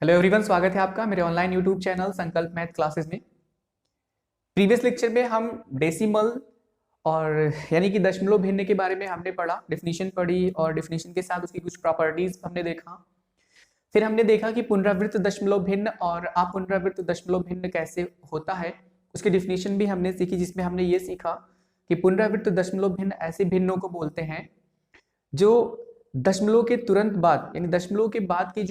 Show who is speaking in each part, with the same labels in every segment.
Speaker 1: Hello everyone, स्वागत है आपका मेरे ऑनलाइन यूट्यूब चैनल संकल्प मैथ क्लासेस में। प्रीवियस लेक्चर में हम डेसिमल और यानी कि दशमलव भिन्न के बारे में हमने पढ़ा, डेफिनेशन पढ़ी और डेफिनेशन के साथ उसकी कुछ प्रॉपर्टीज हमने देखा। फिर हमने देखा कि पुनरावृत्त दशमलव भिन्न और अपुनरावृत्त दशमलव भिन्न कैसे होता है, उसकी डेफिनेशन भी हमने सीखी, जिसमें हमने ये सीखा कि पुनरावृत्त दशमलव भिन्न ऐसे भिन्नों को बोलते हैं जो दशमलव के तुरंत बाद यानी दशमलव के बाद की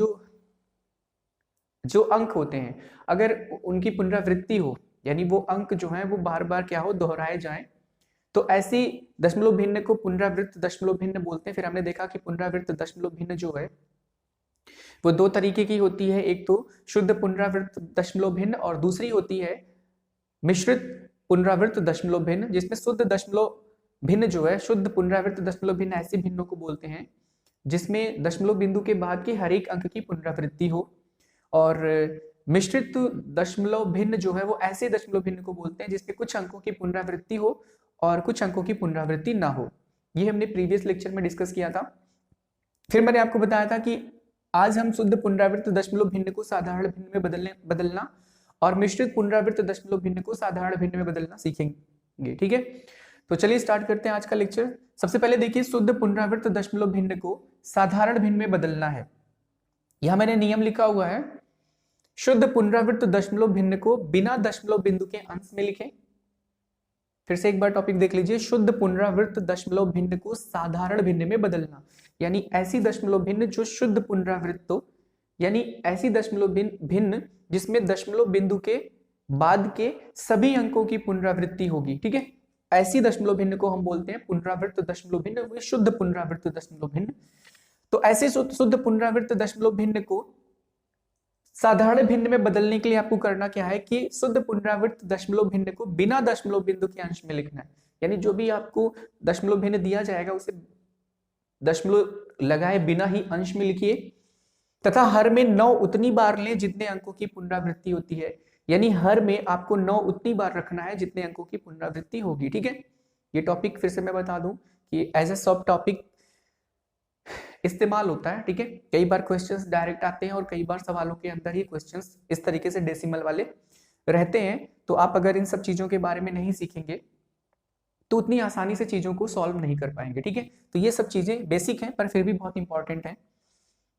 Speaker 1: जो अंक होते हैं, अगर उनकी पुनरावृत्ति हो यानी वो अंक जो है वो बार बार क्या हो, दोहराए जाएं, तो ऐसी दशमलव भिन्न को पुनरावृत्त दशमलव भिन्न बोलते हैं। फिर हमने देखा कि पुनरावृत्त दशमलव भिन्न जो है वो दो तरीके की होती है, एक तो शुद्ध पुनरावृत्त दशमलव भिन्न और दूसरी होती है मिश्रित पुनरावृत्त दशमलव भिन्न, जिसमें शुद्ध दशमलव भिन्न जो है, शुद्ध पुनरावृत्त दशमलव भिन्न ऐसे भिन्नों को बोलते हैं जिसमें दशमलव बिंदु के बाद के हर एक अंक की पुनरावृत्ति हो, और मिश्रित दशमलव भिन्न जो है वो ऐसे दशमलव भिन्न को बोलते हैं जिसमें कुछ अंकों की पुनरावृत्ति हो और कुछ अंकों की पुनरावृत्ति ना हो। ये हमने प्रीवियस लेक्चर में डिस्कस किया था। फिर मैंने आपको बताया था कि आज हम शुद्ध पुनरावृत्त दशमलव भिन्न को साधारण भिन्न में बदलना और मिश्रित पुनरावृत्त दशमलव भिन्न को साधारण भिन्न में बदलना सीखेंगे। ठीक है, तो चलिए स्टार्ट करते हैं आज का लेक्चर। सबसे पहले देखिए, शुद्ध पुनरावृत्त दशमलव भिन्न को साधारण भिन्न में बदलना है। यहां मैंने नियम लिखा हुआ है, शुद्ध पुनरावृत्त दशमलव भिन्न को बिना दशमलव बिंदु के अंश में लिखें। फिर से एक बार टॉपिक देख लीजिए, शुद्ध पुनरावृत्त दशमलव भिन्न को साधारण भिन्न में बदलना, यानी ऐसी दशमलव भिन्न जो शुद्ध पुनरावृत्त हो, यानी ऐसी दशमलव भिन्न जिसमें दशमलव बिंदु के बाद के सभी अंकों की पुनरावृत्ति होगी। ठीक है, ऐसी दशमलव भिन्न को हम बोलते हैं पुनरावृत्त दशमलव भिन्न, शुद्ध पुनरावृत्त दशमलव भिन्न। तो ऐसे शुद्ध पुनरावृत्त दशमलव भिन्न को साधारण भिन्न में बदलने के लिए आपको करना क्या है कि शुद्ध पुनरावृत्त दशमलव भिन्न को बिना दशमलव बिंदु के अंश में लिखना है। यानी जो भी आपको दशमलव भिन्न दिया जाएगा उसे दशमलव लगाए बिना ही अंश में लिखिए, तथा हर में 9 उतनी बार लें जितने अंकों की पुनरावृत्ति होती है। यानी हर में आपको 9 उतनी बार रखना है जितने अंकों की पुनरावृत्ति होगी। ठीक है, ये टॉपिक फिर से मैं बता दूं कि एज ए सब टॉपिक इस्तेमाल होता है। ठीक है, कई बार क्वेश्चंस डायरेक्ट आते हैं और कई बार सवालों के अंदर ही क्वेश्चंस इस तरीके से डेसिमल वाले रहते हैं। तो आप अगर इन सब चीजों के बारे में नहीं सीखेंगे तो उतनी आसानी से चीजों को सॉल्व नहीं कर पाएंगे। ठीक है, तो ये सब चीजें बेसिक हैं पर फिर भी बहुत इंपॉर्टेंट है।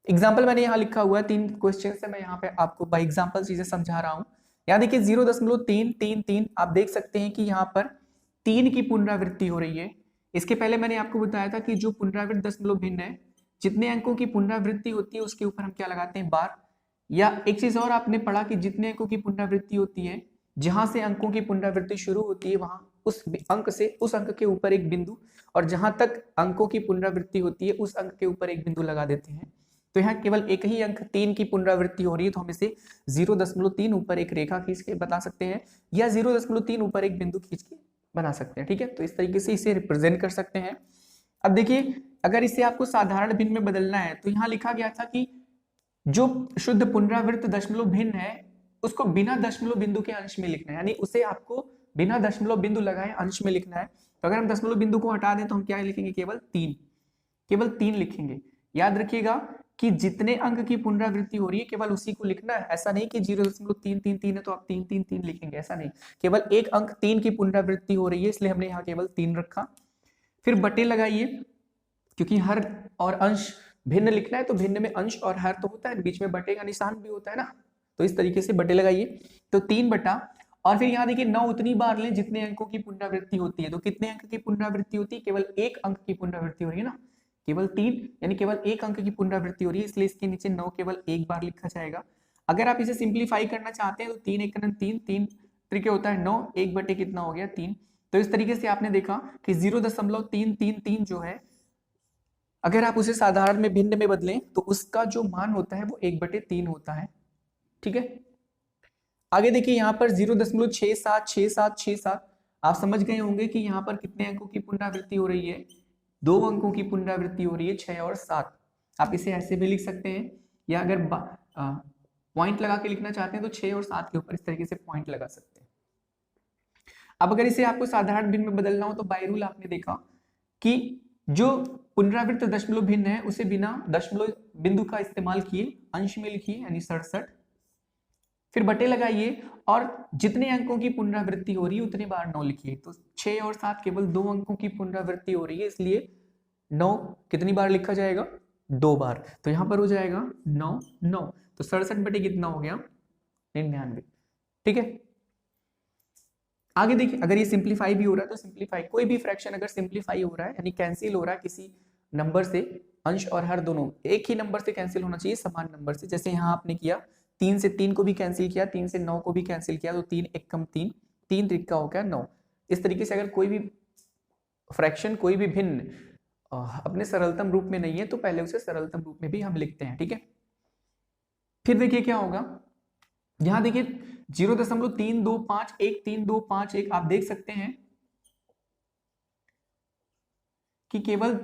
Speaker 1: एग्जाम्पल मैंने यहाँ लिखा हुआ है, 3 क्वेश्चन से मैं यहाँ पे आपको बाय एग्जाम्पल चीजें समझा रहा हूँ। यहाँ देखिए 0.333 आप देख सकते हैं कि यहाँ पर 3 की पुनरावृत्ति हो रही है। इसके पहले मैंने आपको बताया था कि जो पुनरावृत्त दशमलव भिन्न है, जितने अंकों की पुनरावृत्ति होती है उसके ऊपर हम क्या लगाते हैं, बार। या एक चीज और आपने पढ़ा कि जितने अंकों की पुनरावृत्ति होती है, जहां से अंकों की पुनरावृत्ति शुरू होती है वहां उस अंक से उस अंक के ऊपर एक बिंदु, और जहां तक अंकों की पुनरावृत्ति होती है उस अंक के ऊपर एक बिंदु लगा देते हैं। तो यहाँ केवल एक ही अंक 3 की पुनरावृत्ति हो रही है, तो हम इसे 0.3 ऊपर एक रेखा खींच के बता सकते हैं, या 0.3 ऊपर एक बिंदु खींच के बना सकते हैं। ठीक है, तो इस तरीके से इसे रिप्रेजेंट कर सकते हैं। अब देखिए, अगर इसे आपको साधारण भिन्न में बदलना है तो यहाँ लिखा गया था कि जो शुद्ध पुनरावृत्त दशमलव भिन्न है उसको बिना दशमलव बिंदु के अंश में लिखना है, यानी उसे आपको बिना दशमलव बिंदु लगाए अंश में लिखना है। तो अगर हम दशमलव बिंदु को हटा दें तो हम क्या लिखेंगे, केवल 3 लिखेंगे। याद रखिएगा कि जितने अंक की पुनरावृत्ति हो रही है केवल उसी को लिखना है। ऐसा नहीं कि 0.333 है तो आप 3 लिखेंगे, ऐसा नहीं। केवल एक अंक 3 की पुनरावृत्ति हो रही है, इसलिए हमने यहाँ केवल 3 रखा। फिर बटे लगाइए, क्योंकि हर और अंश भिन्न लिखना है तो भिन्न में अंश और हर तो होता है, बीच में बटे का निशान भी होता है ना, तो इस तरीके से बटे लगाइए। तो 3 बटा, और फिर यहाँ देखिए 9 उतनी बार लें जितने अंकों की पुनरावृत्ति होती है। तो कितने अंक की पुनरावृत्ति होती है, केवल एक अंक की पुनरावृत्ति हो रही है ना, केवल 3, यानी केवल एक अंक की पुनरावृत्ति हो रही है, इसलिए इसके नीचे 9 केवल एक बार लिखा जाएगा। अगर आप इसे सिंप्लीफाई करना चाहते हैं तो 3 × 3 तरीके होता है 9, 1 बटे कितना हो गया 3। तो इस तरीके से आपने देखा कि 0.333 जो है, अगर आप उसे साधारण में भिन्न में बदलें तो उसका जो मान होता है वो 1/3 होता है। ठीक है, आगे देखिए यहाँ पर 0.676767, आप समझ गए होंगे कि यहाँ पर कितने अंकों की पुनरावृत्ति हो रही है, 2 अंकों की पुनरावृत्ति हो रही है, 6 और 7। आप इसे ऐसे भी लिख सकते हैं, या अगर पॉइंट लगा के लिखना चाहते हैं तो 6 और 7 के ऊपर इस तरीके से पॉइंट लगा सकते हैं। अब अगर इसे आपको साधारण भिन्न में बदलना हो तो बाय रूल आपने देखा कि जो पुनरावृत्त दशमलव भिन्न है उसे बिना दशमलव बिंदु का इस्तेमाल किए अंश में लिखिए यानी 67, फिर बटे लगाइए और जितने अंकों की पुनरावृत्ति हो रही है उतने बार 9 लिखिए। तो 6 और 7 केवल 2 अंकों की पुनरावृत्ति हो रही है, इसलिए 9 कितनी बार लिखा जाएगा? 2 बार। तो यहां पर हो जाएगा 9 9, तो 67 बटे कितना हो गया? 99। ठीक है, आगे देखिए, अगर ये सिंप्लीफाई भी हो रहा है तो सिंप्लीफाई, कोई भी फ्रैक्शन अगर सिंप्लीफाई हो रहा है यानी कैंसिल हो रहा है किसी नंबर से, अंश और हर दोनों एक ही नंबर से कैंसिल होना चाहिए, समान नंबर से। जैसे यहाँ आपने किया 3 से 3 को भी कैंसिल किया, 3 से 9 को भी कैंसिल किया, तो 3 एक कम 3, 3 त्रिका हो गया 9। इस तरीके से अगर कोई भी फ्रैक्शन, कोई भी भिन्न अपने सरलतम रूप में नहीं है तो पहले उसे सरलतम रूप में भी हम लिखते हैं। ठीक है, फिर देखिए क्या होगा, यहां देखिए 0.3251 13251, आप देख सकते हैं कि केवल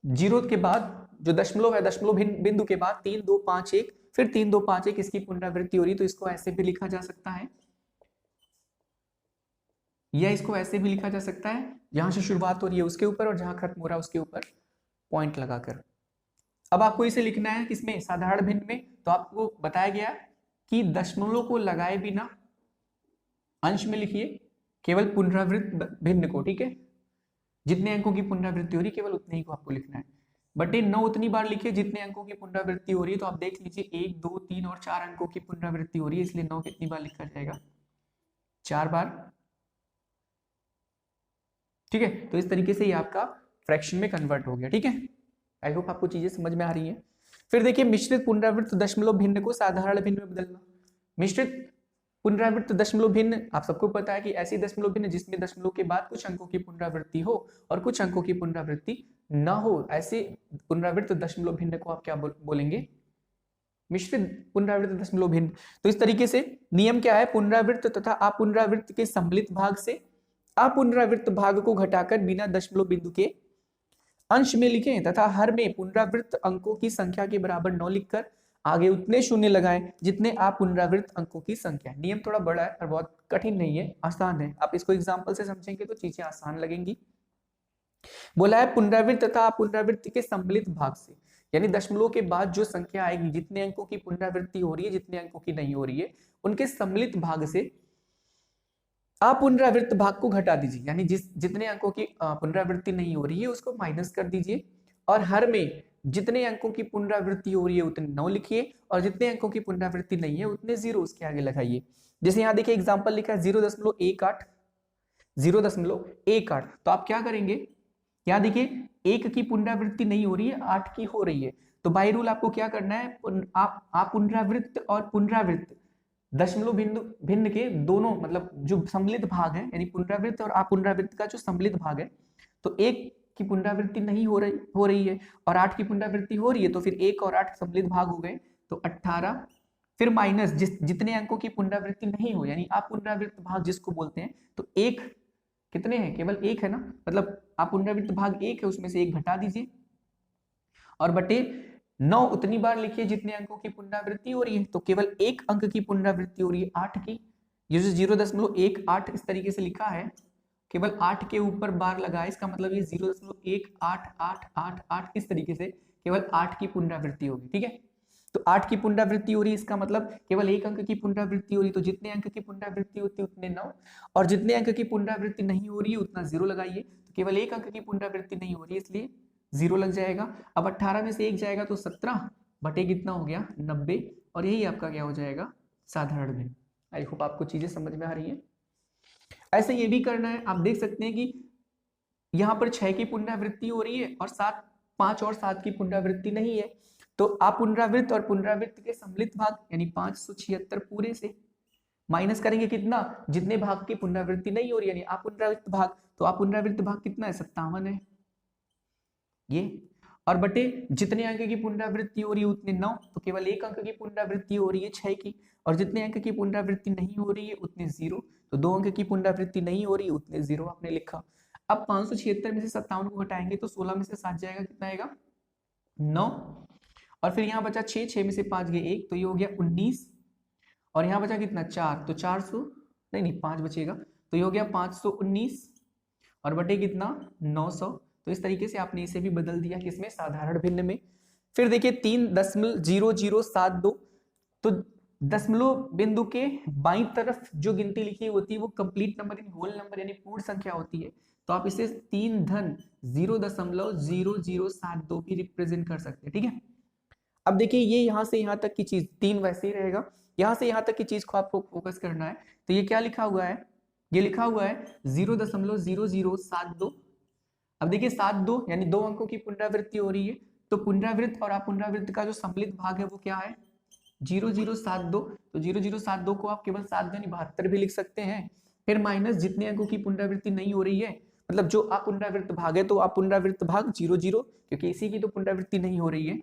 Speaker 1: जीरो के बाद जो दशमलव है, दशमलव बिंदु के बाद 3251, फिर 3251 इसकी पुनरावृत्ति हो रही, तो इसको ऐसे भी लिखा जा सकता है या इसको ऐसे भी लिखा जा सकता है, जहां से शुरुआत हो रही है उसके ऊपर और जहां खत्म हो रहा है उसके ऊपर पॉइंट लगाकर। अब आपको इसे लिखना है किसमें? साधारण भिन्न में। तो आपको बताया गया कि दशमलव को लगाए बिना अंश में लिखिए केवल पुनरावृत्त भिन्न को। ठीक है, जितने अंकों की पुनरावृत्ति हो रही है केवल उतने ही को आपको लिखना है। बटे 9 उतनी बार लिखिए जितने अंकों की पुनरावृत्ति हो रही है। तो आप देख लीजिए 1 2 3 और 4 अंकों की पुनरावृत्ति हो रही है, इसलिए 9 कितनी बार लिखा जाएगा? 4 बार। ठीक है, तो इस तरीके से ये आपका फ्रैक्शन में कन्वर्ट हो गया। ठीक है, आई होप आपको चीजें समझ में आ रही हैं। फिर देखिए मिश्रित पुनरावृत्त दशमलव भिन्न को साधारण भिन्न में बदलना। मिश्रित पुनरावृत्त दशमलव भिन्न, आप सबको पता है कि ऐसी दशमलव भिन्न जिसमें दशमलव के बाद कुछ अंकों की पुनरावृत्ति हो और कुछ अंकों की पुनरावृत्ति ना हो, ऐसे पुनरावृत्त दशमलव भिन्न को आप क्या बोलेंगे? मिश्रित पुनरावृत्त दशमलव भिन्न। तो इस तरीके से नियम क्या है? पुनरावृत्त तथा अपुनरावृत्त के सम्मिलित भाग से अपुनरावृत्त भाग को घटाकर बिना दशमलव बिंदु के अंश में लिखें तथा हर में पुनरावृत्त अंकों की संख्या के बराबर 9 लिखकर आगे उतने शून्य लगाएं जितने अपुनरावृत्त अंकों की संख्या। नियम थोड़ा बड़ा है और बहुत कठिन नहीं है, आसान है। आप इसको एग्जांपल से समझेंगे तो चीजें आसान लगेंगी। बोला है पुनरावृत्त तथा अपुनरावृत्त के सम्मिलित भाग से, यानी दशमलव के बाद जो संख्या आएगी, जितने अंकों की पुनरावृत्ति हो रही है जितने अंकों की नहीं हो रही है, उनके सम्मिलित भाग से अपुनरावृत्त भाग को घटा दीजिए, यानी जितने अंकों की पुनरावृत्ति नहीं हो रही है उसको माइनस कर दीजिए और हर में जितने अंकों की पुनरावृत्ति हो रही है उतने 9 लिखिए और जितने अंकों की पुनरावृत्ति नहीं है उतने 0 उसके आगे लगाइए। जैसे यहाँ देखिए एग्जांपल लिखा है 0.18 0.18, तो आप क्या करेंगे? यहाँ देखिए 1 की पुनरावृत्ति नहीं हो रही है, 8 की हो रही है, तो बाय रूल आपको क्या करना है? आप पुनरावृत्त और पुनरावृत्त दशमलव भिन्न के दोनों, मतलब जो सम्मिलित भाग है, यानी पुनरावृत्त और अपुनरावृत्त का जो सम्मिलित भाग है, तो 1 की पुनरावृत्ति नहीं हो रही है और 8 की पुनरावृत्ति हो रही है, तो फिर 1 और 8 सम्मिलित भाग हो गए, तो 18, फिर माइनस जितने अंकों की पुनरावृत्ति नहीं हो, यानी अपुनरावृत्त भाग जिसको बोलते हैं, तो 1 कितने हैं? केवल 1 है ना, मतलब अपुनरावृत्त भाग 1 है, उसमें से 1 घटा दीजिए और बटे 9 उतनी बार लिखिए जितने अंकों की पुनरावृत्ति हो रही है। तो केवल 1 अंक की पुनरावृत्ति हो रही है 8 की, ये जो 0.18 इस तरीके से लिखा है, केवल 8 के ऊपर बार लगा है, इसका मतलब ये 0.1888 इस तरीके से केवल 8 की पुनरावृत्ति होगी। ठीक है, तो 8 की पुनरावृत्ति हो रही है, इसका मतलब केवल 1 अंक की पुनरावृत्ति हो रही है, तो जितने अंक की पुनरावृत्ति होती है उतने 9 और जितने अंक की पुनरावृत्ति नहीं हो रही है उतना 0 लगाइए। तो केवल 1 अंक की पुनरावृत्ति नहीं हो रही है इसलिए 0 लग जाएगा। अब 18 में से 1 जाएगा तो 17 बटे कितना हो गया? 90, और यही आपका क्या हो जाएगा? साधारण भिन्न। आई होप आपको चीजें समझ में आ रही हैं। ऐसे ये भी करना है, आप देख सकते हैं कि यहाँ पर 6 की पुनरावृत्ति हो रही है और 5 और 7 की पुनरावृत्ति नहीं है, तो अपुनरावृत्त और पुनरावृत्त के सम्मिलित भाग यानी 576 पूरे से माइनस करेंगे कितना? जितने भाग की पुनरावृत्ति नहीं हो रही यानी अपुनरावृत्त भाग, तो अपुनरावृत्त भाग कितना है? 57 है ये, और बटे जितने अंक की पुनरावृत्ति हो रही है उतने 9, तो केवल 1 अंक की पुनरावृत्ति हो रही है 6 की, और जितने अंक की पुनरावृत्ति नहीं हो रही है उतने 0, तो 2 अंक की पुनरावृत्ति नहीं हो रही उतने 0 आपने लिखा। अब 576 में से 57 को घटाएंगे तो 16 में से 7 जाएगा, कितना आएगा? 9, और फिर यहाँ बचा 6 में से 5 गए 1, तो ये हो गया 19, और यहाँ बचा कितना? 4, तो 400 नहीं 5 बचेगा, तो ये हो गया 519 और बटे कितना? 900, तो इस तरीके से आपने इसे भी बदल दिया किसमें, साधारण भिन्न में। फिर देखिए 3.0072, तो दशमलव बिंदु के बाईं तरफ जो गिनती लिखी होती है वो कंप्लीट नंबर यानी होल नंबर यानी पूर्ण संख्या होती है, तो आप इसे 3.0.0072 भी रिप्रेजेंट कर सकते हैं, ठीक है। अब देखिए ये यहाँ से यहाँ तक की चीज 3 वैसे ही रहेगा, यहाँ से यहाँ तक की चीज को आपको फोकस करना है। तो ये क्या लिखा हुआ है, ये लिखा हुआ है 0.0072। अब देखिए 72 यानी 2 अंकों की पुनरावृत्ति हो रही है, तो पुनरावृत्त और अपुनरावृत्त का जो सम्मिलित भाग है वो क्या है, 0072। तो 0072 को आप केवल 7 यानी 72 भी लिख सकते हैं। फिर माइनस जितने अंकों की पुनरावृत्ति नहीं हो रही है, मतलब जो अपुनरावृत्त भाग है, तो अपुनरावृत्त भाग 00, क्योंकि इसी की तो पुनरावृत्ति नहीं हो रही है,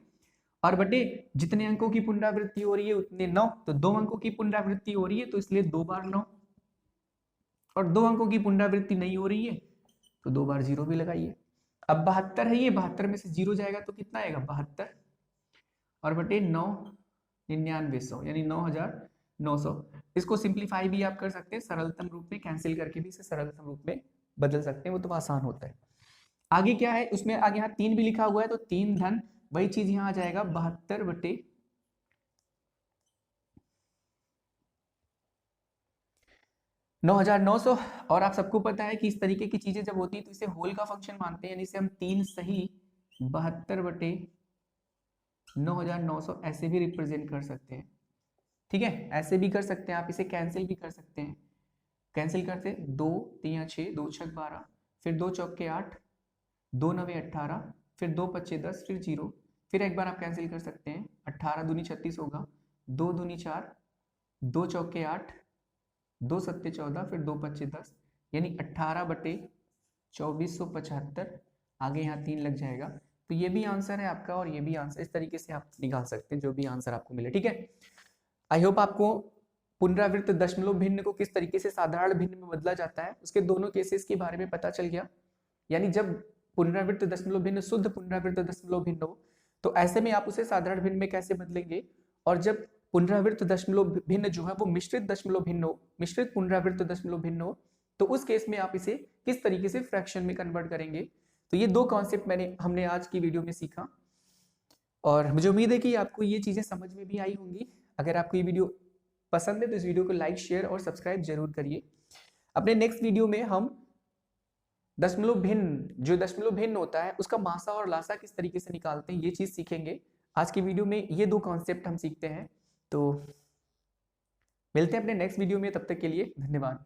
Speaker 1: और बटे जितने अंकों की पुनरावृत्ति हो रही है उतने 9, तो 2 अंकों की पुनरावृत्ति हो रही है तो इसलिए 2 बार 9, और 2 अंकों की पुनरावृत्ति नहीं हो रही है तो 2 बार 0 भी लगाइए। अब 72 है, ये 72 में से 0 जाएगा तो कितना आएगा 72, और बटे 9,9900 यानी 9,900। इसको सिंप्लीफाई भी आप कर सकते हैं सरलतम रूप में, कैंसिल करके भी इसे सरलतम रूप में बदल सकते हैं, वो तो आसान होता है। आगे क्या है उसमें, आगे यहाँ 3 भी लिखा हुआ है, तो 3 धन वही चीज यहाँ आ जाएगा 72 बटे 9,900। और आप सबको पता है कि इस तरीके की चीजें जब होती है तो इसे होल का फंक्शन मानते हैं, यानी इसे हम 3 सही 72 बटे 9,900 ऐसे भी रिप्रेजेंट कर सकते हैं, ठीक है, ऐसे भी कर सकते हैं। आप इसे कैंसिल भी कर सकते हैं, कैंसिल करते 2 3 6 2 6 12, फिर 2 चौके 8, 2 9 18, फिर 2 5 10, फिर 0, फिर एक बार आप कैंसिल कर सकते हैं, 18 दूनी 36 होगा, 2 दूनी 4, 2 चौके 8, 2 सत्ते 14, फिर 2 5 10, यानी 18 बटे 2475। आगे यहाँ 3 लग जाएगा, तो ये भी आंसर है आपका और ये भी आंसर, इस तरीके से आप निकाल सकते हैं जो भी आंसर आपको मिले, ठीक है। आई होप आपको पुनरावृत्त दशमलव भिन्न को किस तरीके से साधारण भिन्न में बदला जाता है उसके दोनों केसेस के बारे में पता चल गया। यानी जब पुनरावृत्त दशमलव भिन्न शुद्ध पुनरावृत्त दशमलव भिन्न हो तो ऐसे में आप उसे साधारण भिन्न में कैसे बदलेंगे, और जब पुनरावृत्त दशमलव भिन्न जो है वो मिश्रित दशमलव भिन्न हो, मिश्रित पुनरावृत्त दशमलव भिन्न हो, तो उस केस में आप इसे किस तरीके से फ्रैक्शन में कन्वर्ट करेंगे। तो ये 2 कॉन्सेप्ट हमने आज की वीडियो में सीखा, और मुझे उम्मीद है कि आपको ये चीजें समझ में भी आई होंगी। अगर आपको ये वीडियो पसंद है तो इस वीडियो को लाइक शेयर और सब्सक्राइब जरूर करिए। अपने नेक्स्ट वीडियो में हम दशमलव भिन्न होता है उसका मासा और लासा किस तरीके से निकालते हैं ये चीज सीखेंगे। आज की वीडियो में ये 2 कॉन्सेप्ट हम सीखते हैं, तो मिलते हैं अपने नेक्स्ट वीडियो में, तब तक के लिए धन्यवाद।